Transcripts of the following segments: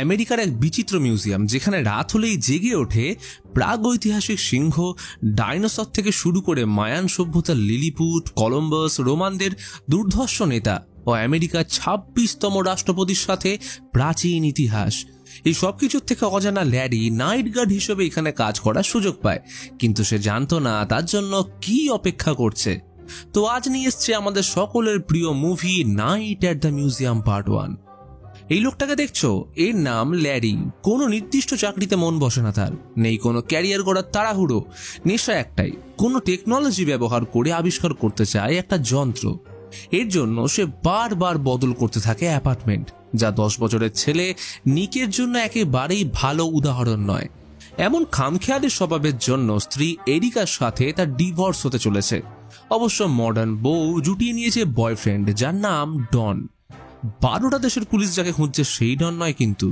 আমেরিকার এক বিচিত্র মিউজিয়াম, যেখানে রাত হলেই জেগে ওঠে প্রাগৈতিহাসিক সিংহ, ডাইনোসর থেকে শুরু করে মায়ান সভ্যতার লিলিপুট, কলম্বাস, রোমানদের দুর্ধর্ষ নেতা ও আমেরিকার ২৬তম রাষ্ট্রপতির সাথে প্রাচীন ইতিহাস। এই সবকিছুর থেকে অজানা ল্যারি নাইট গার্ড হিসেবে এখানে কাজ করার সুযোগ পায়, কিন্তু সে জানতো না তার জন্য কি অপেক্ষা করছে। তো আজ নিয়ে এসছে আমাদের সকলের প্রিয় movie night at the museum part 1। এই লোকটাকে দেখছো, এর নাম ল্যারি। কোনো নির্দিষ্ট চাকরিতে মন বসে না তার, নেই কোনো ক্যারিয়ার গড়ার তাড়াহুড়ো। নেশা একটাই, কোনো টেকনোলজি ব্যবহার করে আবিষ্কার করতে চায় একটা যন্ত্র। এর জন্য সে বারবার বদল করতে থাকে অ্যাপার্টমেন্ট, যা 10 বছরের ছেলে নিকের জন্য একেবারেই ভালো উদাহরণ নয়। এমন খামখেয়ালি স্বভাবের জন্য স্ত্রী এরিকার সাথে তার ডিভোর্স হতে চলেছে। অবশ্য মডার্ন বউ জুটিয়ে নিয়েছে বয়ফ্রেন্ড, যার নাম ডন। 12টা দেশের পুলিশ যাকে খুঁজছে সেই ডন নয় কিন্তু।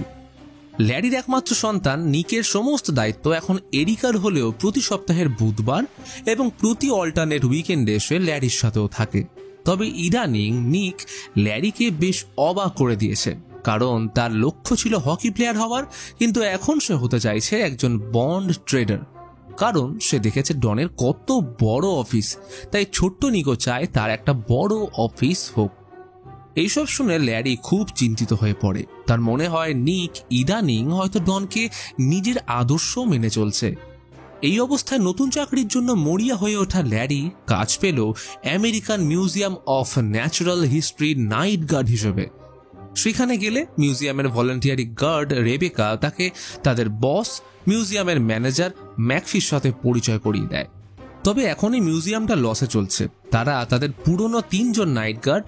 ল্যারির একমাত্র সন্তান নিকের সমস্ত দায়িত্ব এখন এরিকার হলেও প্রতি সপ্তাহের বুধবার এবং প্রতি অল্টারনেট উইকেন্ডে সে ল্যারির সাথেও থাকে। তবে ইদানিং নিক ল্যারিকে বেশ অবাক করে দিয়েছে, কারণ তার লক্ষ্য ছিল হকি প্লেয়ার হওয়ার, কিন্তু এখন সে হতে চাইছে একজন বন্ড ট্রেডার। কারণ সে দেখেছে ডনের কত বড় অফিস, তাই ছোট্ট নিকও চায় তার একটা বড় অফিস হোক। এইসব শুনে ল্যারি খুব চিন্তিত হয়ে পড়ে। তার মনে হয় নিক ইদানিং হয়তো ডনকে নিজের আদর্শ মেনে চলছে। এই অবস্থায় নতুন চাকরির জন্য মরিয়া হয়ে ওঠা ল্যারি কাজ পেল American Museum of Natural History night guard হিসেবে। সেখানে গেলে মিউজিয়ামের ভলেন্টিয়ারি গার্ড রেবেকা তাকে তাদের বস মিউজিয়ামের ম্যানেজার ম্যাকফির সাথে পরিচয় করিয়ে দেয়। তবে এখন এই মিউজিয়ামটা লসে চলছে। তারা তাদের পুরনো 3 জন নাইট গার্ড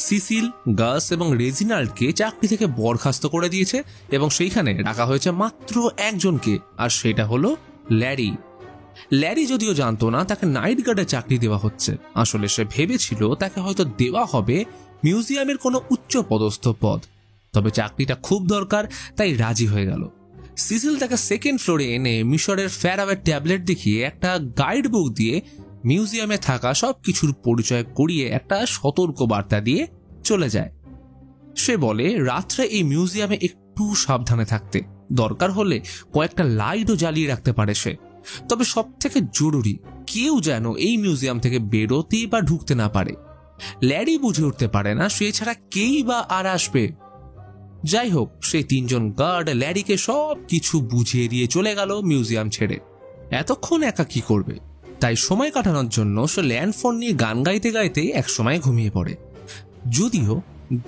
সিসিল, গাস এবং রেজিনাল্ডকে চাকরি থেকে বরখাস্ত করে দিয়েছে এবং সেইখানে রাখা হয়েছে মাত্র একজনকে, আর সেটা হলো ল্যারি। ল্যারি যদিও জানতো না তাকে নাইট গার্ডে চাকরি দেওয়া হচ্ছে। আসলে সে ভেবেছিল তাকে হয়তো দেওয়া হবে মিউজিয়ামের কোনো উচ্চ পদস্থ পদ। তবে চাকরিটা খুব দরকার, তাই রাজি হয়ে গেল। সিসিল তাকে 2nd ফ্লোরে এনে মিশরের ফ্যারাওয়ের ট্যাবলেট দেখিয়ে একটা গাইড বুক দিয়ে মিউজিয়ামে থাকা সবকিছুর পরিচয় করিয়ে একটা সতর্ক বার্তা দিয়ে চলে যায়। সে বলে রাত্রে এই মিউজিয়ামে একটু সাবধানে থাকতে, দরকার হলে কয়েকটা লাইটও জ্বালিয়ে রাখতে পারে সে। তবে সব থেকে জরুরি, কেউ যেন এই মিউজিয়াম থেকে বেরোতে বা ঢুকতে না পারে। ল্যারি বুঝে উঠতে পারে না সে ছাড়া কেই বা আর আসবে। যাই হোক, সেই 3 জন গার্ড ল্যারিকে সব কিছু বুঝিয়ে দিয়ে চলে গেল মিউজিয়াম ছেড়ে। এতক্ষণ একা কি করবে, তাই সময় কাটানোর জন্য সে ল্যান্ডফোন নিয়ে গান গাইতে গাইতে একসময় ঘুমিয়ে পড়ে। যদিও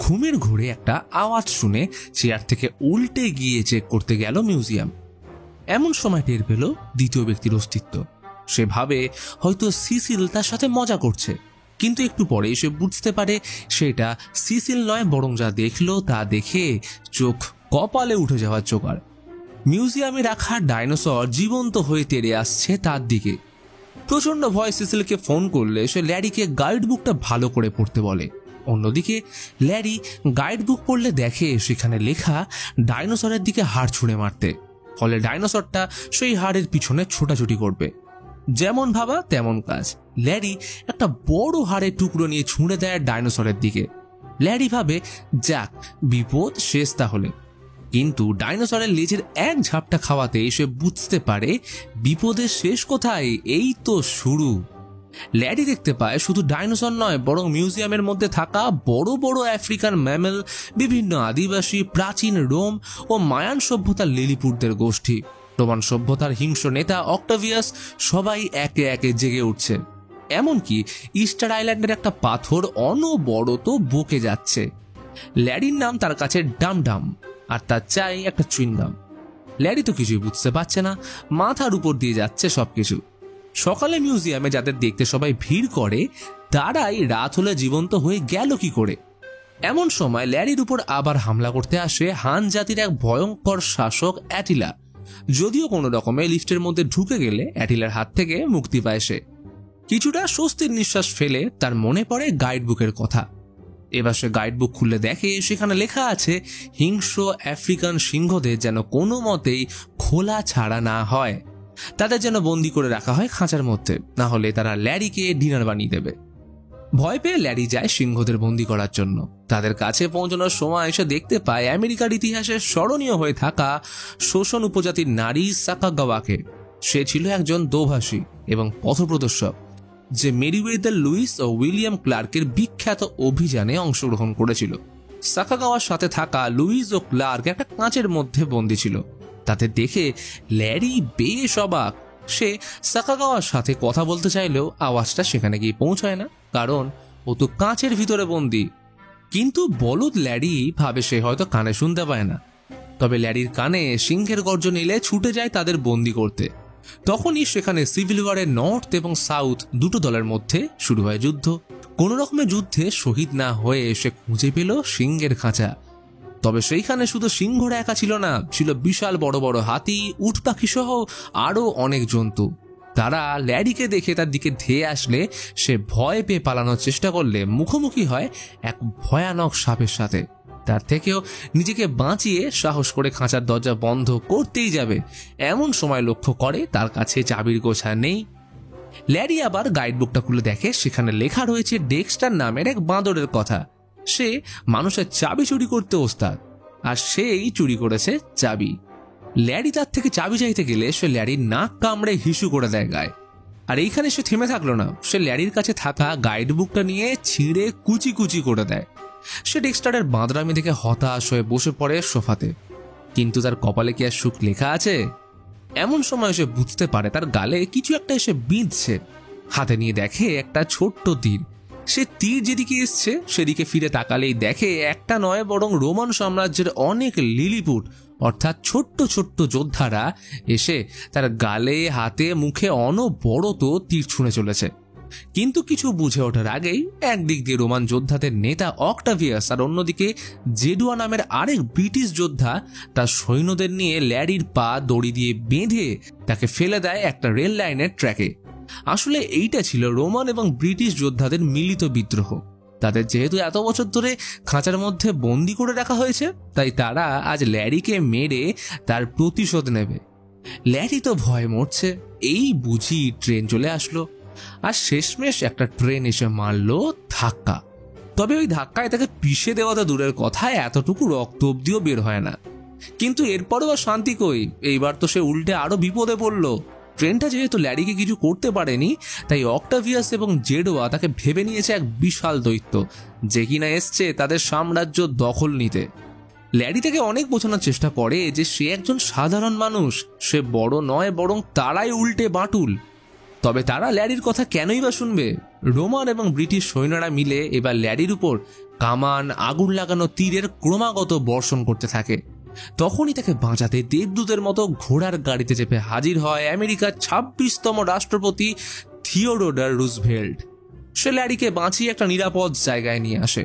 ঘুমের ঘোরে একটা আওয়াজ শুনে চেয়ার থেকে উল্টে গিয়ে চেক করতে গেল মিউজিয়াম। এমন সময় টের পেল দ্বিতীয় ব্যক্তির অস্তিত্ব। সে ভাবে হয়তো সিসিল তার সাথে মজা করছে, কিন্তু একটু পরে সে বুঝতে পারে সেটা সিসিল নয়, বরং যা দেখলো তা দেখে চোখ কপালে উঠে যাওয়ার জোগাড়। মিউজিয়ামে রাখা ডাইনোসর জীবন্ত হয়ে তেড়ে আসছে তার দিকে। প্রচন্ড ভয় সিসিলকে ফোন করলে সে ল্যারিকে গাইড বুকটা ভালো করে পড়তে বলে। অন্যদিকে ল্যারি গাইড বুক পড়লে দেখে সেখানে লেখা ডাইনোসরের দিকে হাড় ছুঁড়ে মারতে, ফলে ডাইনোসরটা সেই হাড়ের পিছনে ছোটাছুটি করবে। যেমন ভাবা তেমন কাজ। ল্যারি একটা বড় হাড়ের টুকরো নিয়ে ছুঁড়ে দেয় ডাইনোসরের দিকে। ল্যারি ভাবে যাক, বিপদ শেষ তাহলে। কিন্তু ডাইনোসরের লেজের এক ঝাপটা খাওয়াতে সে বুঝতে পারে বিপদের শেষ কোথায়, এই তো শুরু। ল্যারি দেখতে পায় শুধু ডাইনোসর নয়, বরং মিউজিয়ামের মধ্যে থাকা বড় বড় আফ্রিকান ম্যামেল, বিভিন্ন আদিবাসী, প্রাচীন রোম ও মায়ান সভ্যতার লিলিপুটদের গোষ্ঠী, রোমান সভ্যতার হিংস্র নেতা অক্টাভিয়াস, সবাই একে একে জেগে উঠছে। এমনকি ইস্টার আইল্যান্ডের একটা পাথর অনবরত বকে যাচ্ছে। ল্যারির নাম তার কাছে ডাম ডাম, আর তার চাই একটা চুইংগাম। ল্যারি তো কিছুই বুঝতে পারছে না, মাথার উপর দিয়ে যাচ্ছে সবকিছু। সকালে মিউজিয়ামে যাদের দেখতে সবাই ভিড় করে, তারাই রাত হলে জীবন্ত হয়ে গেল কি করে। এমন সময় ল্যারির উপর আবার হামলা করতে আসে হান জাতির এক ভয়ঙ্কর শাসক অ্যাটিলা। যদিও কোনো রকমে লিফটের মধ্যে ঢুকে গেলে অ্যাটিলার হাত থেকে মুক্তি পায় সে। কিছুটা স্বস্তির নিঃশ্বাস ফেলে তার মনে পড়ে গাইড বুকের কথা। এবার সে গাইড বুক খুলে দেখে সেখানে লেখা আছে হিংস্র আফ্রিকান সিংহদের যেন কোনো মতেই খোলা ছাড়া না হয়, তাদের যেন বন্দি করে রাখা হয় খাঁচার মধ্যে, না হলে তারা ল্যারিকে ডিনার বানিয়ে দেবে। ভয় পেয়ে ল্যারি যায় সিংহদের বন্দি করার জন্য। তাদের কাছে পৌঁছানোর সময় এসে দেখতে পায় আমেরিকার ইতিহাসে স্মরণীয় হয়ে থাকা শোষণ উপজাতির নারী সাকাগাওয়াকে। সে ছিল একজন দোভাষী এবং পথপ্রদর্শক, যে মেরিওয়েদার লুইস ও উইলিয়াম ক্লার্কের বিখ্যাত অভিযানে অংশগ্রহণ করেছিল। সাকাগাওয়ার সাথে থাকা লুইস ও ক্লার্ক একটা কাঁচের মধ্যে বন্দী ছিল। তাতে দেখে ল্যারি বেশ অবাক। সে সাকাগাওয়ার সাথে কথা বলতে চাইলেও আওয়াজটা সেখানে গিয়ে পৌঁছায় না, কারণ ও তো কাঁচের ভিতরে বন্দী। কিন্তু বলদ ল্যারি ভাবে সে হয়তো কানে শুনতে পায় না। তবে ল্যারির কানে সিংহের গর্জন এলে ছুটে যায় তাদের বন্দি করতে। তখনই সেখানে সিভিল ওয়ারের নর্থ এবং সাউথ দুটো দলের মধ্যে শুরু হয় যুদ্ধ। কোনো রকমের যুদ্ধে শহীদ না হয়ে সে খুঁজে পেল সিংহের খাঁচা। তবে সেইখানে শুধু সিংহরা একা ছিল না, ছিল বিশাল বড় বড় হাতি, উট পাখি সহ আরো অনেক জন্তু। তারা ল্যারিকে দেখে তার দিকে ধেয়ে আসলে সে ভয় পেয়ে পালানোর চেষ্টা করলে মুখোমুখি হয় এক ভয়ানক সাপের সাথে। তার থেকেও নিজেকে বাঁচিয়ে সাহস করে খাঁচার দরজা বন্ধ করতেই যাবে, এমন সময় লক্ষ্য করে তার কাছে চাবির গোছা নেই। ল্যারি আবার গাইডবুকটা খুলে দেখে সেখানে লেখা রয়েছে ডেক্সটার নামের এক বাঁদরের কথা। সে মানুষের চাবি চুরি করতে ওস্তাদ, আর সেই চুরি করেছে চাবি। ল্যারি তার থেকে চাবি চাইতে গেলে সে ল্যারির নাক কামড়ে হিসু করে দেয় গায়ে। আর এইখানে সে থেমে থাকলো না, সে ল্যারির কাছে থাকা গাইডবুকটা নিয়ে ছিঁড়ে কুচি কুচি করে দেয়। সে ডেক্সটারের বাঁদরামি দেখে হতাশ হয়ে বসে পড়ে সোফাতে। কিন্তু তার কপালে কি আর সুখ লেখা আছে? এমন সময় সে বুঝতে পারে তার গালে কিছু একটা এসে বিঁধছে। হাতে নিয়ে দেখে একটা ছোট্ট তীর। সে তীর যেদিকে এসছে সেদিকে ফিরে তাকালেই দেখে একটা নয় বরং রোমান সাম্রাজ্যের অনেক লিলিপুট অর্থাৎ ছোট্ট ছোট্ট যোদ্ধারা এসে তার গালে, হাতে, মুখে অনবরত তীর ছুঁড়ে চলেছে। কিন্তু কিছু বুঝে ওঠার আগেই একদিক দিয়ে রোমান যোদ্ধাদের নেতা অক্টাভিয়াস আর অন্যদিকে জেডুয়া নামের আরেক ব্রিটিশ যোদ্ধা তার সৈন্যদের নিয়ে ল্যারির পা দড়ি দিয়ে বেঁধে তাকে ফেলে দেয় একটা রেল লাইনের ট্র্যাকে। আসলে এইটা ছিল রোমান এবং ব্রিটিশ যোদ্ধাদের মিলিত বিদ্রোহ। তাদের যেহেতু এত বছর ধরে খাঁচার মধ্যে বন্দি করে রাখা হয়েছে, তাই তারা আজ ল্যারিকে মেরে তার প্রতিশোধ নেবে। ল্যারি তো ভয় মরছে, এই বুঝি ট্রেন চলে আসলো। আর শেষমেশ একটা ট্রেন এসে মারলো ধাক্কা। তবে ওই ধাক্কায় তাকে পিষে দেওয়া তো দূরের কথা, এতটুকু রক্ত অব্দিও বের হয় না। কিন্তু এরপরেও আর শান্তি কই, এইবার তো সে উল্টে আরো বিপদে পড়লো। ট্রেনটা যেহেতু ল্যারিকে কিছু করতে পারেনি, তাই অক্টাভিয়াস এবং জেডোয়া তাকে ভেবে নিয়েছে এক বিশাল দৈত্য, যে কিনা এসছে তাদের সাম্রাজ্য দখল নিতে। ল্যারি তাকে অনেক বোঝানোর চেষ্টা করে যে সে একজন সাধারণ মানুষ, সে বড় নয়, বরং তারাই উল্টে বাঁটুল। তবে তারা ল্যারির কথা কেনই বা শুনবে? রোমান এবং ব্রিটিশ সৈন্যরা মিলে এবার ল্যারির উপর কামান, আগুন লাগানো তীরের ক্রমাগত বর্ষণ করতে থাকে। তখনই তাকে বাঁচাতে দেবদূতের মতো ঘোড়ার গাড়িতে চেপে হাজির হয় আমেরিকার 26তম রাষ্ট্রপতি থিওডোর রুজভেল্ট। সে ল্যারিকে বাঁচিয়ে একটা নিরাপদ জায়গায় নিয়ে আসে।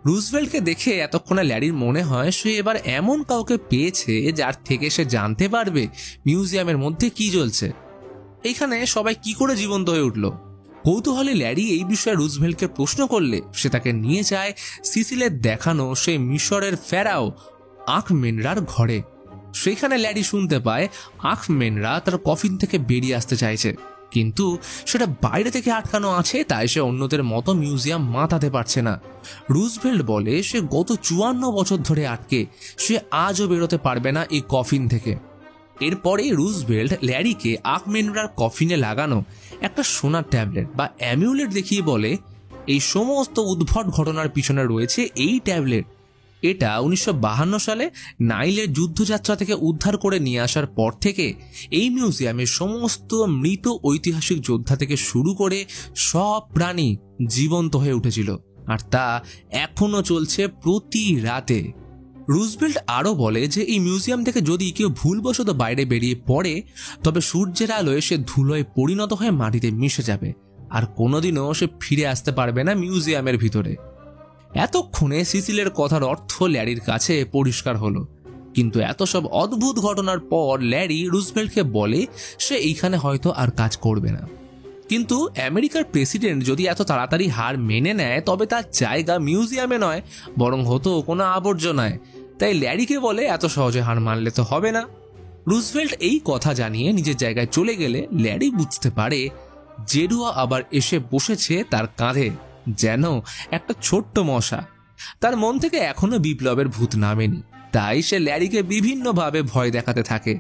রুজভেল্টকে দেখে এতক্ষণে ল্যারির মনে হয় সে এবার এমন কাউকে পেয়েছে যার থেকে সে জানতে পারবে মিউজিয়ামের মধ্যে কি চলছে। এইখানে সবাই কি করে জীবন্ত হয়ে উঠল? কৌতূহলী ল্যারি এই বিষয়ে রুজভেল্টকে প্রশ্ন করলে সে তাকে নিয়ে যায় সিসিলের দেখানো সেই মিশরের ফেরাও আখমেনরার ঘরে। সেখানে ল্যারি শুনতে পায় আখমেনরা তার কফিন থেকে বেরিয়ে আসতে চাইছে, কিন্তু সেটা বাইরে থেকে আটকানো আছে, তাই সে অন্যদের মতো মিউজিয়াম মাতাতে পারছে না। রুজভেল্ট বলে সে গত 54 বছর ধরে আটকে, সে আজও বেরোতে পারবে না এই কফিন থেকে। এরপরে রুজভেল্ট ল্যারিকে আখমেনরার কফিনে লাগানো একটা সোনার ট্যাবলেট বা অ্যামিউলেট দেখিয়ে বলে এই সমস্ত উদ্ভট ঘটনার পিছনে রয়েছে এই ট্যাবলেট। এটা 1952 সালে নাইলের যুদ্ধযাত্রা থেকে উদ্ধার করে নিয়ে আসার পর থেকে এই মিউজিয়ামে সমস্ত মৃত ঐতিহাসিক যোদ্ধা থেকে শুরু করে সব প্রাণী জীবন্ত হয়ে উঠেছিল, আর তা এখনো চলছে প্রতি রাতে। রুজভেল্ট আরও বলে যে এই মিউজিয়াম থেকে যদি কেউ ভুলবশত বাইরে বেরিয়ে পড়ে, তবে সূর্যের আলোয় সে ধুলোয় পরিণত হয়ে মাটিতে মিশে যাবে, আর কোনোদিনও সে ফিরে আসতে পারবে না মিউজিয়ামের ভিতরে। এতক্ষণে সিসিলের কথার অর্থ ল্যারির কাছে পরিষ্কার হলো, কিন্তু এত সব অদ্ভুত ঘটনার পর ল্যারি রুজভেল্টকে বলে সে এইখানে হয়তো আর কাজ করবে না। কিন্তু আমেরিকার প্রেসিডেন্ট যদি এত তাড়াতাড়ি হার মেনে নেয়, তবে তার জায়গা মিউজিয়ামে নয়, বরং হতো কোনো আবর্জনায়। তাই ল্যারিকে বলে এত সহজে হার মানলে তো হবে না। রুজভেল্ট এই কথা জানিয়ে নিজের জায়গায় চলে গেলে ল্যারি বুঝতে পারে জেডুয়া আবার এসে বসেছে তার কাঁধে। যেন একটা ছোট্ট মশা। তার মন থেকে এখনো বিপ্লবের ভূত নামেনি, তাই সে ল্যারিকে বিভিন্নভাবে ভয় দেখাতে থাকে।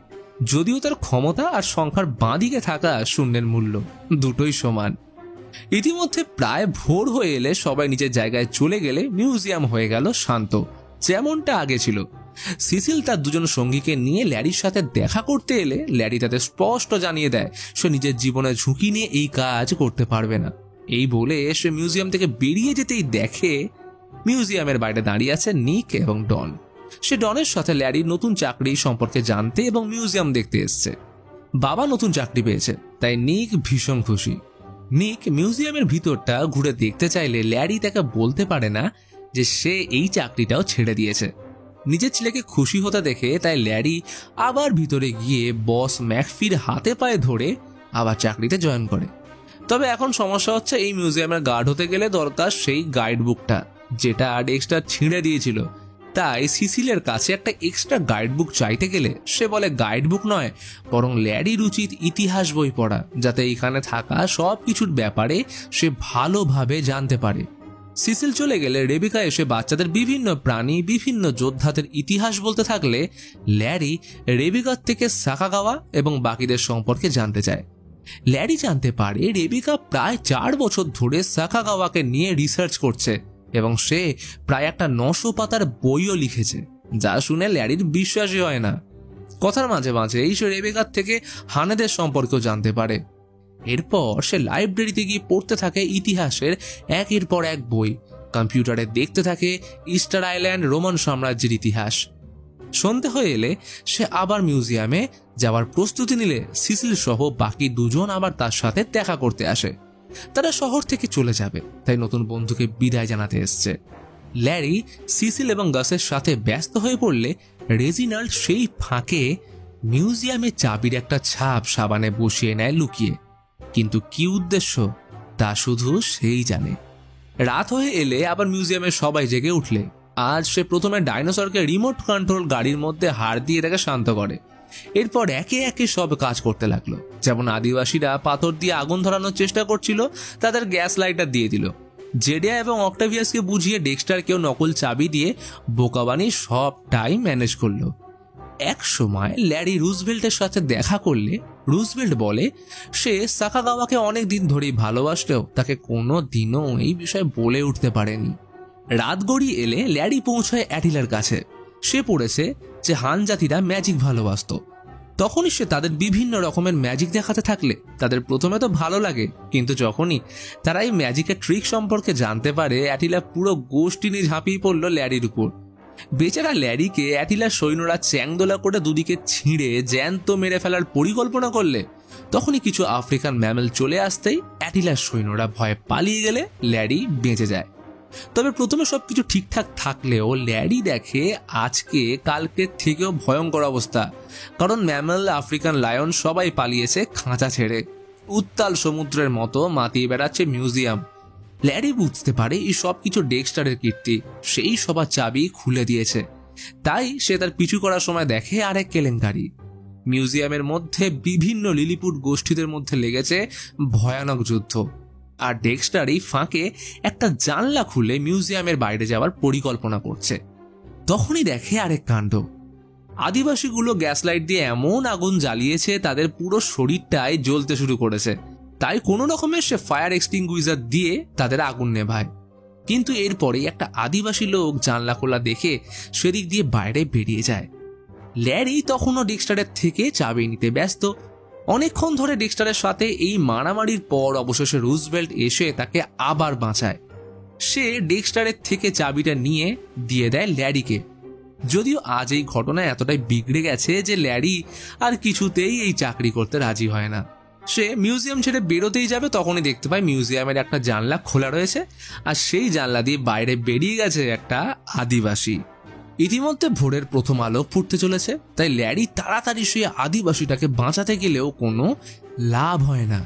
যদিও তার ক্ষমতা আর সংখ্যার বাঁদিকে থাকা শূন্যের মূল্য দুটোই সমান। ইতিমধ্যে প্রায় ভোর হয়ে এলে সবাই নিজের জায়গায় চলে গেলে মিউজিয়াম হয়ে গেল শান্ত, যেমনটা আগে ছিল। সিসিল তার দুজন সঙ্গীকে নিয়ে ল্যারির সাথে দেখা করতে এলে ল্যারি তাদের স্পষ্ট জানিয়ে দেয় সে নিজের জীবনের ঝুঁকি নিয়ে এই কাজ করতে পারবে না। এই বলে সে মিউজিয়াম থেকে বেরিয়ে যেতেই দেখে মিউজিয়ামের বাইরে দাঁড়িয়ে আছে নিক এবং ডন। সে ডনের সাথে ল্যারির নতুন চাকরি সম্পর্কে জানতে এবং মিউজিয়াম দেখতে এসছে। বাবা নতুন চাকরি পেয়েছে, তাই নিক ভীষণ খুশি। নিক মিউজিয়ামের ভিতরটা ঘুরে দেখতে চাইলে ল্যারি তাকে বলতে পারে না যে সে এই চাকরিটাও ছেড়ে দিয়েছে। নিজের ছেলেকে খুশি হতে দেখে তাই ল্যারি আবার ভিতরে গিয়ে বস ম্যাকফির হাতে পায়ে ধরে আবার চাকরিতে জয়েন করে। তবে এখন সমস্যা হচ্ছে, এই মিউজিয়ামের গার্ড হতে গেলে দরকার সেই গাইড বুকটা, যেটা ডেক্সটার ছিঁড়ে দিয়েছিল। তাই সিসিলের কাছে একটা এক্সট্রা গাইড বুক চাইতে গেলে সে বলে গাইড বুক নয়, বরং ল্যারির উচিত ইতিহাস বই পড়া, যাতে এখানে থাকা সব কিছুর ব্যাপারে সে ভালোভাবে জানতে পারে। সিসিল চলে গেলে রেবেকা এসে বাচ্চাদের বিভিন্ন প্রাণী, বিভিন্ন যোদ্ধাদের ইতিহাস বলতে থাকলে ল্যারি রেবেকার থেকে সাকাগাওয়া এবং বাকিদের সম্পর্কে জানতে চায়। ল্যারি জানতে পারে রেবেকা প্রায় 4 বছর ধরে সাকাগাওয়াকে নিয়ে রিসার্চ করছে এবং সে প্রায় একটা 900 পাতার বইও লিখেছে, যা শুনে ল্যারির বিশ্বাসই হয় না। কথার মাঝে মাঝেই সে রেবেকার থেকে হানেদের সম্পর্কেও জানতে পারে। এরপর সে লাইব্রেরিতে গিয়ে পড়তে থাকে ইতিহাসের একের পর এক বই। কম্পিউটারে দেখতে থাকে ইস্টার আইল্যান্ড রোমান সাম্রাজ্যের ইতিহাস। সন্ধে হয়ে এলে সে আবার মিউজিয়ামে যাওয়ার প্রস্তুতি নিলে সিসিল সহ বাকি দুজন আবার তার সাথে দেখা করতে আসে। তারা শহর থেকে চলে যাবে, তাই নতুন বন্ধুকে বিদায় জানাতে এসছে। ল্যারি সিসিল এবং গাসের সাথে ব্যস্ত হয়ে পড়লে রেজিনাল্ড সেই ফাঁকে মিউজিয়ামে চাবির একটা ছাপ সাবানে বসিয়ে নেয় লুকিয়ে, কিন্তু কি উদ্দেশ্য তা শুধু সেই জানে। রাত হয়ে এলে আবার মিউজিয়ামে সবাই জেগে উঠলে আজ সে প্রথমে ডাইনোসরকে রিমোট কন্ট্রোল গাড়ির মধ্যে হাড় দিয়ে তাকে শান্ত করে। এরপর একে একে সব কাজ করতে লাগলো। যেমন আদিবাসীরা পাথর দিয়ে আগুন ধরানোর চেষ্টা করছিল, তাদের গ্যাস লাইটার দিয়ে দিল। জেডিয়া এবং অক্টাভিয়াসকে বুঝিয়ে ডেক্সটারকেও নকল চাবি দিয়ে বোকাবানি সবটাই ম্যানেজ করলো। এক সময় ল্যারি রুজভেল্টের সাথে দেখা করলে রুজভেল্ট বলে সে সাকাগাওয়াকে অনেক দিন ধরেই ভালোবাসলেও তাকে কোনো দিনও এই বিষয়ে বলে উঠতে পারেনি। রাত গড়িয়ে এলে ল্যারি পৌঁছায় অ্যাটিলার কাছে। সে পড়েছে যে হান জাতিরা ম্যাজিক ভালোবাসত। তখনই সে তাদের বিভিন্ন রকমের ম্যাজিক দেখাতে থাকলে তাদের প্রথমে তো ভালো লাগে, কিন্তু যখনই তারা এই ম্যাজিকের ট্রিক সম্পর্কে জানতে পারে অ্যাটিলা পুরো গোষ্ঠী নিয়ে ঝাঁপিয়ে পড়ল ল্যারির উপর। বেচারা ল্যারিকে অ্যাটিলার সৈন্যরা চ্যাংদোলা করে দুদিকে ছিঁড়ে জ্যান্ত মেরে ফেলার পরিকল্পনা করলে তখনই কিছু আফ্রিকান ম্যামেল চলে আসতেই অ্যাটিলার সৈন্যরা ভয়ে পালিয়ে গেলে ল্যারি বেঁচে যায়। তবে প্রথমে সবকিছু ঠিকঠাক থাকলেও ল্যারি দেখে আজকে কালকের থেকেও ভয়ঙ্কর অবস্থা, কারণ ম্যামেল, আফ্রিকান লায়ন সবাই পালিয়েছে খাঁচা ছেড়ে। উত্তাল সমুদ্রের মতো মাতিয়ে বেড়াচ্ছে মিউজিয়াম। ল্যারি বুঝতে পারে এই সব কিছু ডেক্সটারের কীর্তি, সেই সবার চাবি খুলে দিয়েছে। তাই সে তার পিছু করার সময় দেখে আরেক কেলেঙ্কারি। মিউজিয়ামের মধ্যে বিভিন্ন লিলিপুট গোষ্ঠীদের মধ্যে লেগেছে ভয়ানক যুদ্ধ, আর ডেক্সটার এই ফাঁকে একটা জানলা খুলে মিউজিয়ামের বাইরে যাওয়ার পরিকল্পনা করছে। তখনই দেখে আরেক কাণ্ড। আদিবাসীগুলো গ্যাস লাইট দিয়ে এমন আগুন জ্বালিয়েছে তাদের পুরো শরীরটাই জ্বলতে শুরু করেছে। তাই কোনো রকমের সে ফায়ার এক্সটিংগুইজার দিয়ে তাদের আগুন নেভায়। কিন্তু এরপরেই একটা আদিবাসী লোক জানলা খোলা দেখে সেদিক দিয়ে বাইরে বেরিয়ে যায়। ল্যারি তখনও ডেক্সটারের থেকে চাবি নিতে ব্যস্ত। অনেকক্ষণ ধরে ডেক্সটারের সাথে এই মারামারির পর অবশেষে রুজভেল্ট এসে তাকে আবার বাঁচায়। সে ডেক্সটারের থেকে চাবিটা নিয়ে দিয়ে দেয় ল্যারিকে। যদিও আজ এই ঘটনা এতটাই বিগড়ে গেছে যে ল্যারি আর কিছুতেই এই চাকরি করতে রাজি হয় না। সে মিউজিয়াম ছেড়ে বেরোতেই যাবে, তখনই দেখতে পায় মিউজিয়ামের একটা জানলা খোলা রয়েছে, আর সেই জানলা দিয়ে বাইরে বেরিয়ে গেছে একটা আদিবাসী। ইতিমধ্যে ভোরের প্রথম আলো ফুটতে চলেছে, তাই ল্যারি তাড়াতাড়ি সেই আদিবাসীটাকে বাঁচাতে গেলেও কোনো লাভ হয় না।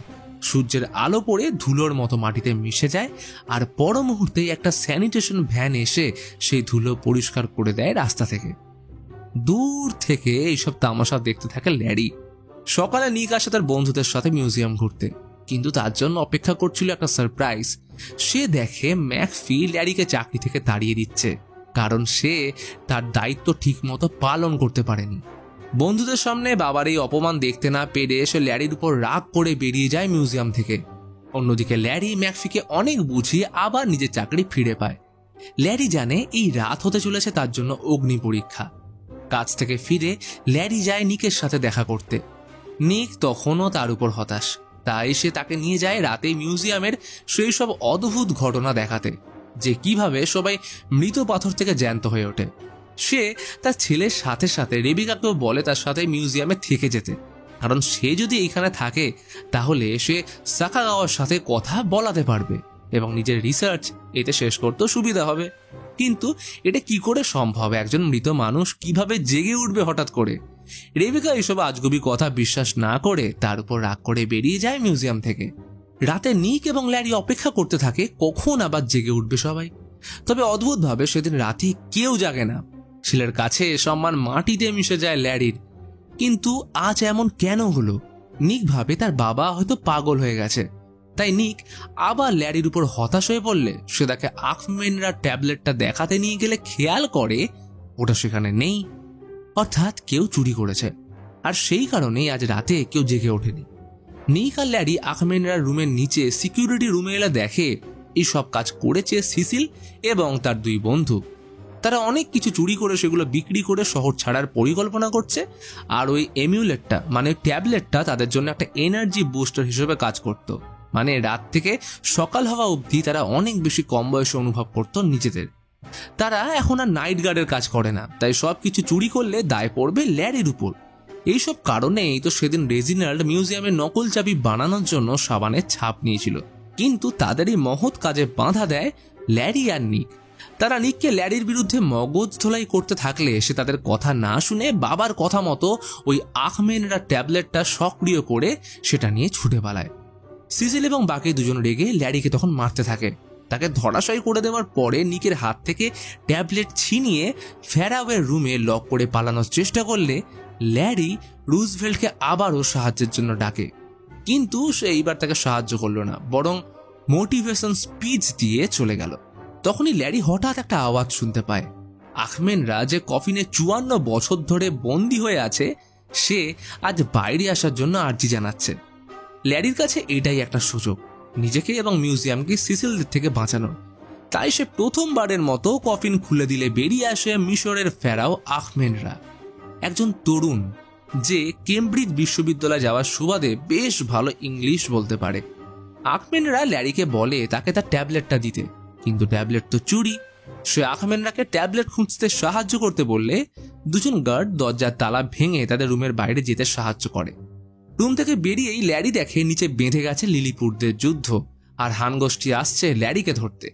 সূর্যের আলো পড়ে ধুলোর মতো মাটিতে মিশে যায়, আর পর মুহূর্তেই একটা স্যানিটেশন ভ্যান এসে সেই ধুলো পরিষ্কার করে দেয় রাস্তা থেকে। দূর থেকে এইসব তামাশা দেখতে থাকে ল্যারি। সকালে নিক আসে তার বন্ধুদের সাথে মিউজিয়াম ঘুরতে। কিন্তু তার জন্য অপেক্ষা করছিল একটা সারপ্রাইজ। সে দেখে ম্যাকফি ল্যারিকে চাকরি থেকে তাড়িয়ে দিচ্ছে, কারণ সে তার দায়িত্ব ঠিকমতো পালন করতে পারেনি। বন্ধুদের সামনে বাবার এই অপমান দেখতে না পেরে সে ল্যারির উপর রাগ করে বেরিয়ে যায় মিউজিয়াম থেকে। অন্যদিকে ল্যারি ম্যাকফিকে অনেক বুঝিয়ে আবার নিজের চাকরি ফিরে পায়। ল্যারি জানে এই রাত হতে চলেছে তার জন্য অগ্নি পরীক্ষা। কাজ থেকে ফিরে ল্যারি যায় নিকের সাথে দেখা করতে। নিক তখনও তার উপর হতাশ, তাই সে তাকে নিয়ে যায় রাতে মিউজিয়ামের সেই সব অদ্ভুত ঘটনা দেখাতে, যে কিভাবে সবাই মৃত পাথর থেকে জ্যান্ত হয়ে ওঠে। সে তার ছেলের সাথে সাথে রেবিকাকেও বলে তার সাথে মিউজিয়ামে থেকে যেতে, কারণ সে যদি এইখানে থাকে তাহলে সে সাকাগাওয়ার সাথে কথা বলাতে পারবে এবং নিজের রিসার্চ এতে শেষ করতেও সুবিধা হবে। কিন্তু এটা কি করে সম্ভব? একজন মৃত মানুষ কিভাবে জেগে উঠবে হঠাৎ করে? রেবিকা এইসব আজগুবি কথা বিশ্বাস না করে তার উপর রাগ করে বেরিয়ে যায় মিউজিয়াম থেকে। রাতে নিক এবং ল্যারি অপেক্ষা করতে থাকে কখন আবার জেগে উঠবে সবাই। তবে অদ্ভুতভাবে সেদিন রাতে কেউ জাগে না। ছেলের কাছে সম্মান মাটিতে মিশে যায় ল্যারির। কিন্তু আজ এমন কেন হলো? নিক ভাবে তার বাবা হয়তো পাগল হয়ে গেছে। তাই নিক আবার ল্যারির উপর হতাশ হয়ে পড়লে সে তাকে আখমেনরা ট্যাবলেটটা দেখাতে নিয়ে গেলে খেয়াল করে ওটা সেখানে নেই, অর্থাৎ কেউ চুরি করেছে। আর সেই কারণেই আজ রাতে কেউ জেগে ওঠেনি। নিক আর ল্যারি আখমেনরা রুমের নিচে সিকিউরিটি রুমে এলে দেখে এই সব কাজ করেছে সিসিল এবং তার দুই বন্ধু। তারা অনেক কিছু চুরি করে সেগুলো বিক্রি করে শহর ছাড়ার পরিকল্পনা করছে। আর ওই এমিউলেটটা মানে ট্যাবলেটটা তাদের জন্য একটা এনার্জি বুস্টার হিসেবে কাজ করত। মানে রাত থেকে সকাল হওয়া অবধি তারা অনেক বেশি কম বয়সে অনুভব করত নিজেদের। তারা এখন আর নাইট গার্ডের কাজ করে না, তাই সবকিছু চুরি করলে দায় পড়বে ল্যারির উপর। এইসব কারণেই তো সেদিন রেজিনাল্ড মিউজিয়ামের নকল চাবি বানানোর জন্য সাবানের ছাপ নিয়েছিল। কিন্তু তাদের এই মহৎ কাজে বাধা দেয় ল্যারি আর নিক। তারা নিককে ল্যারির বিরুদ্ধে মগজ ধোলাই করতে থাকলে সে তাদের কথা না শুনে বাবার কথা মতো ওই আখমেনরা ট্যাবলেটটা সক্রিয় করে সেটা নিয়ে ছুটে পালায়। সিসিল এবং বাকি দুজন রেগে ল্যারিকে তখন মারতে থাকে। তাকে ধরাশায়ী করে দেওয়ার পরে নিকের হাত থেকে ট্যাবলেট ছিনিয়ে ফ্যারাওয়ের রুমে লক করে পালানোর চেষ্টা করলে ল্যারি রুজভেল্টকে আবারও সাহায্যের জন্য ডাকে। কিন্তু সে এইবার তাকে সাহায্য করলো না, বরং মোটিভেশন স্পিচ দিয়ে চলে গেল। তখনই ল্যারি হঠাৎ একটা আওয়াজ শুনতে পায়। আখমেনরা যে কফিনে 54 বছর ধরে বন্দী হয়ে আছে সে আজ বাইরে আসার জন্য আর্জি জানাচ্ছে। ল্যারির কাছে এটাই একটা সুযোগ নিজেকে এবং মিউজিয়ামকে সিসিলদের থেকে বাঁচানোর। তাই সে প্রথমবারের মতো কফিন খুলে দিলে বেরিয়ে আসে মিশরের ফেরাও আখমেনরা, একজন তরুণ যে কেমব্রিজ বিশ্ববিদ্যালয়ে যাওয়ার সুবাদে বেশ ভালো ইংলিশ বলতে পারে। আখমেনরা ল্যারিকে বলে তাকে তার ট্যাবলেটটা দিতে, কিন্তু ট্যাবলেট তো চুরি। সে আখমেনরাকে ট্যাবলেট খুঁজতে সাহায্য করতে বললে দুজন গার্ড দরজার তালা ভেঙে তাদের রুমের বাইরে যেতে সাহায্য করে। রুম থেকে বেরিয়েই ল্যারি দেখে নিচে বেঁধে গেছে লিলিপুটদের যুদ্ধ, আর হানগোষ্ঠী আসছে ল্যারিকে ধরতে।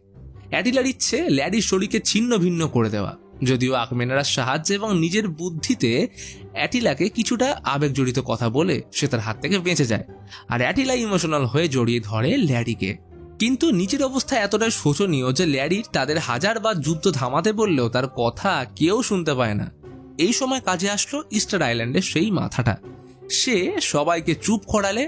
অ্যাটিলার ইচ্ছে ল্যারির শরীরকে ছিন্ন ভিন্ন করে দেওয়া, যদিও আখমেনরা সাহায্য এবং নিজের বুদ্ধিতে অ্যাটিলাকে কিছুটা আবেগ জড়িত কথা বলে সে তার হাত থেকে বেঁচে যায়। আর অ্যাটিলা ইমোশনাল হয়ে জড়িয়ে ধরে ল্যারিকে। কিন্তু নিজের অবস্থা এতটাই শোচনীয় যে ল্যারির তাদের হাজারবার যুদ্ধ থামাতে বললেও তার কথা কেউ শুনতে পায় না। এই সময় কাজে আসলো ইস্টার আইল্যান্ডের সেই মাথাটা। সে সবাইকে চুপ করালে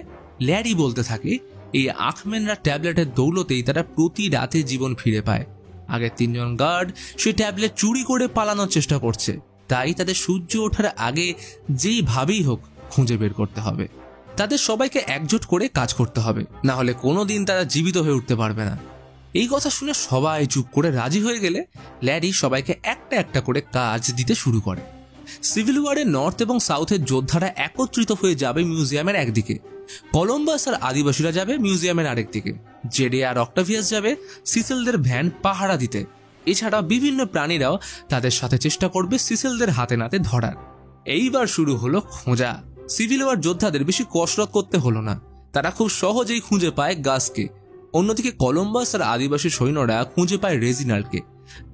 ল্যারি বলতে থাকে এই আখমেনরা ট্যাবলেটের দৌলতেই তারা প্রতি রাতে জীবন ফিরে পায়। আগের 3 জন গার্ড সেই ট্যাবলেট চুরি করে পালানোর চেষ্টা করছে, তাই তাদের সূর্য ওঠার আগে যেইভাবেই হোক খুঁজে বের করতে হবে। তাদের সবাইকে একজোট করে কাজ করতে হবে, না হলে কোনোদিন তারা জীবিত হয়ে উঠতে পারবে না। এই কথা শুনে সবাই চুপ করে রাজি হয়ে গেলে ল্যারি সবাইকে একটা একটা করে কাজ দিতে শুরু করে। সিভিল ওয়ারের নর্থ এবং সাউথের যোদ্ধারা একত্রিত হয়ে যাবে মিউজিয়ামের একদিকে, কলম্বাস আর আদিবাসীরা যাবে মিউজিয়ামের আরেক দিকে, জেডে আর অক্টাভিয়াস যাবে সিসেলদের ভ্যান পাহারা দিতে। এছাড়া বিভিন্ন প্রাণীরাও তাদের সাথে চেষ্টা করবে সিসেলদের হাতে নাতে ধরার। এইবার শুরু হলো খোঁজা। সিভিল ওয়ার যোদ্ধাদের বেশি কসরত করতে হলো না, তারা খুব সহজেই খুঁজে পায় গাসকে। অন্যদিকে কলম্বাস আর আদিবাসী সৈন্যরা খুঁজে পায় রেজিনাল্ডকে।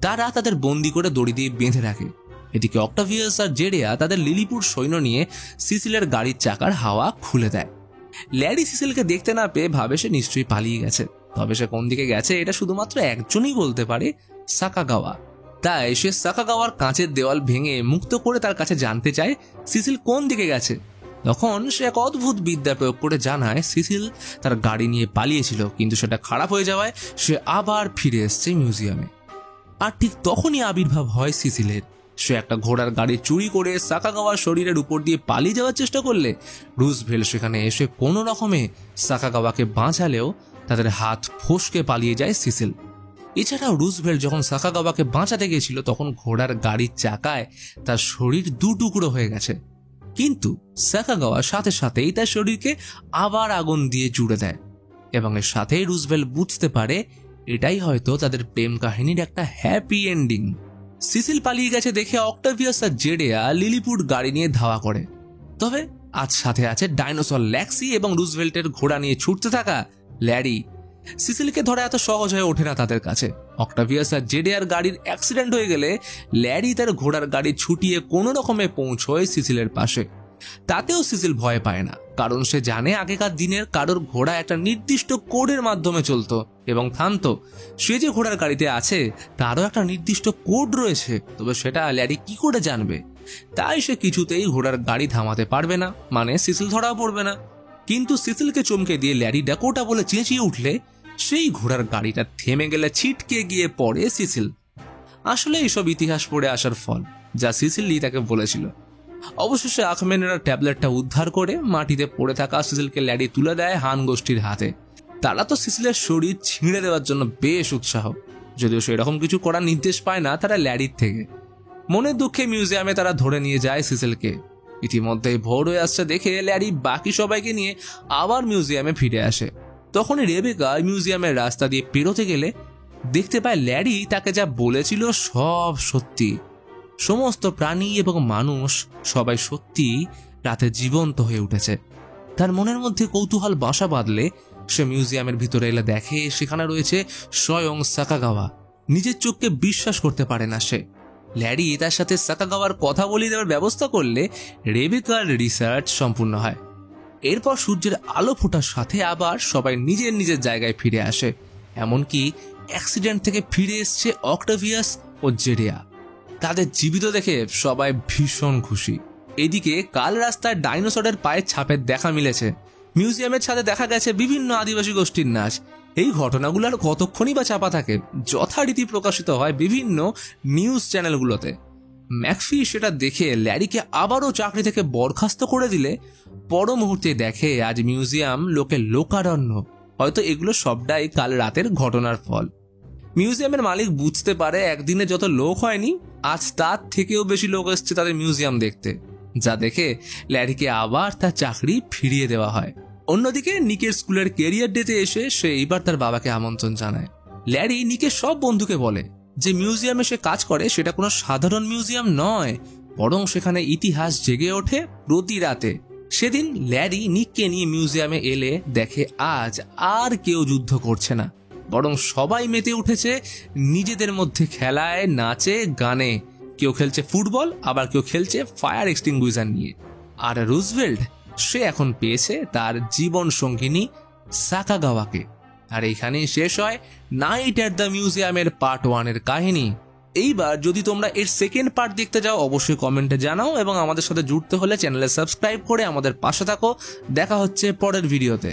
তারা তাদের বন্দি করে দড়ি দিয়ে বেঁধে রাখে। এদিকে অক্টাভিয়াস আর জেডেয়া তাদের লিলিপুট সৈন্য নিয়ে সিসিলের গাড়ির চাকার হাওয়া খুলে দেয়। ল্যারি সিসিলকে দেখতে না পেয়ে ভাবে সে নিশ্চয়ই পালিয়ে গেছে, তবে সে কোন দিকে গেছে এটা শুধুমাত্র একজনই বলতে পারে, সাকাগাওয়া। তাই সে সাকাগাওয়ার কাঁচের দেওয়াল ভেঙে মুক্ত করে তার কাছে জানতে চায় সিসিল কোন দিকে গেছে। তখন সে এক অদ্ভুত বিদ্যা প্রয়োগ করে জানায় সিসিল তার গাড়ি নিয়ে পালিয়েছিল, কিন্তু সেটা খারাপ হয়ে যাওয়ায় সে আবার ফিরে এসছে মিউজিয়ামে। আর ঠিক তখনই আবির্ভাব হয় সিসিলের। সে একটা ঘোড়ার গাড়ি চুরি করে সাকাগাওয়ার শরীরের উপর দিয়ে পালিয়ে যাওয়ার চেষ্টা করলে রুজভেল্ট সেখানে এসে কোনো রকমে সাকাগাওয়াকে বাঁচালেও তাদের হাত ফসকে পালিয়ে যায় সিসিল। এছাড়াও রুজভেল্ট যখন সাকাগাওয়াকে বাঁচাতে গেছিল তখন ঘোড়ার গাড়ির চাকায় তার শরীর দুটুকরো হয়ে গেছে, কিন্তু সাকাগাওয়া সাথে সাথেই তার শরীরকে আবার আগুন দিয়ে জুড়ে দেয় এবং এর সাথেই রুজভেল্ট বুঝতে পারে এটাই হয়তো তাদের প্রেম কাহিনীর একটা হ্যাপি এন্ডিং। সিসিল পালিয়ে গেছে দেখে অক্টাভিয়াস আর জেডেয়া লিলিপুট গাড়ি নিয়ে ধাওয়া করে। তবে আজ সাথে আছে ডাইনোসর ল্যাক্সি এবং রুজভেল্টের ঘোড়া নিয়ে ছুটতে থাকা ল্যারি। সিসিলকে ধরা এত সহজ হয়ে ওঠে না তাদের কাছে। অক্টাভিয়াস আর জেডেয়ার গাড়ির অ্যাক্সিডেন্ট হয়ে গেলে ল্যারি তার ঘোড়ার গাড়ি ছুটিয়ে কোনো রকমে পৌঁছয় সিসিলের পাশে। তাতেও সিসিল ভয় পায় না, কারণ সে জানে আগেকার দিনের কারোর ঘোড়া একটা নির্দিষ্ট কোডের মাধ্যমে চলতো এবং থামতো। সে যে ঘোড়ার গাড়িতে আছে তারও একটা নির্দিষ্ট কোড রয়েছে, তবে সেটা ল্যারি কি করে জানবে? তাই সে কিছুতেই ঘোড়ার গাড়ি থামাতে পারবে না, মানে সিসিল ধরাও পড়বে না। কিন্তু সিসিলকে চমকে দিয়ে ল্যারি ডাকোটা বলে চেঁচিয়ে উঠলে সেই ঘোড়ার গাড়িটা থেমে গেলে ছিটকে গিয়ে পড়ে সিসিল। আসলে এইসব ইতিহাস পড়ে আসার ফল, যা সিসিলি তাকে বলেছিল। অবশেষে আখমেনেরা ট্যাবলেটটা উদ্ধার করে মাটিতে পড়ে থাকা সিসিলকে ল্যারি তুলে দেয় হান গোষ্ঠীর হাতে। তারা তো সিসিলের শরীর ছিঁড়ে দেওয়ার জন্য বেশ উৎসাহ, যদিও সেরকম কিছু করার নির্দেশ পায় না তারা ল্যারির থেকে। মনের দুঃখে মিউজিয়ামে তারা ধরে নিয়ে যায় সিসিলকে। ইতিমধ্যেই ভোর হয়ে আসছে দেখে ল্যারি বাকি সবাইকে নিয়ে আবার মিউজিয়ামে ফিরে আসে। তখনই রেবেকা মিউজিয়ামের রাস্তা দিয়ে পেরোতে গেলে দেখতে পায় ল্যারি তাকে যা বলেছিল সব সত্যি। সমস্ত প্রাণী এবং মানুষ সবাই সত্যি রাতে জীবন্ত হয়ে উঠেছে। তার মনের মধ্যে কৌতূহল বাসা বাঁধলে সে মিউজিয়ামের ভিতরে এলে দেখে সেখানে রয়েছে স্বয়ং সাকাগাওয়া। নিজের চোখকে বিশ্বাস করতে পারে না সে। ল্যারি তার সাথে সাকাগাওয়ার কথা বলিয়ে দেওয়ার ব্যবস্থা করলে রেবেকার রিসার্চ সম্পূর্ণ হয়। এরপর সূর্যের আলো ফোটার সাথে আবার সবাই নিজের নিজের জায়গায় ফিরে আসে। এমনকি অ্যাক্সিডেন্ট থেকে ফিরে এসছে অক্টাভিয়াস ও জেডেয়া। তাদের জীবিত দেখে সবাই ভীষণ খুশি। এদিকে কাল রাস্তায় ডাইনোসরের পায়ের ছাপের দেখা মিলেছে। মিউজিয়ামের ছাদে দেখা গেছে বিভিন্ন আদিবাসী গোষ্ঠীর নাচ। এই ঘটনাগুলো আর কতক্ষণই বা চাপা থাকে, যথারীতি প্রকাশিত হয় বিভিন্ন নিউজ চ্যানেলগুলোতে। ম্যাকফি সেটা দেখে ল্যারিকে আবারও চাকরি থেকে বরখাস্ত করে দিলে পর মুহূর্তে দেখে আজ মিউজিয়াম লোকে লোকারণ্য। হয়তো এগুলো সবটাই কাল রাতের ঘটনার ফল। মিউজিয়ামের মালিক বুঝতে পারে একদিনে যত লোক হয়নি, আজ তার থেকেও বেশি লোক এসছে তাদের মিউজিয়াম দেখতে, যা দেখে ল্যারিকে আবার তার চাকরি ফিরিয়ে দেওয়া হয়। অন্যদিকে নিকের স্কুলের ক্যারিয়ার ডেতে এসে সে এইবার তার বাবাকে আমন্ত্রণ জানায়। ল্যারি নিকের সব বন্ধুকে বলে যে মিউজিয়ামে সে কাজ করে সেটা কোনো সাধারণ মিউজিয়াম নয়, বরং সেখানে ইতিহাস জেগে ওঠে প্রতি রাতে। সেদিন ল্যারি নিককে নিয়ে মিউজিয়ামে এলে দেখে আজ আর কেউ যুদ্ধ করছে না, বরং সবাই মেতে উঠেছে নিজেদের মধ্যে খেলায়, নাচে, গানে। কেউ খেলছে ফুটবল, আবার কেউ খেলছে ফায়ার এক্সটিংগুইজার নিয়ে। আর রুজভেল্ট সে এখন পেয়েছে তার জীবন সঙ্গিনী সাকাগাওয়াকে। আর এইখানেই শেষ হয় নাইট অ্যাট দ্য মিউজিয়ামের পার্ট 1 এর কাহিনী। এইবার যদি তোমরা এর সেকেন্ড পার্ট দেখতে যাও অবশ্যই কমেন্টে জানাও এবং আমাদের সাথে জুড়তে হলে চ্যানেলে সাবস্ক্রাইব করে আমাদের পাশে থাকো। দেখা হচ্ছে পরের ভিডিওতে।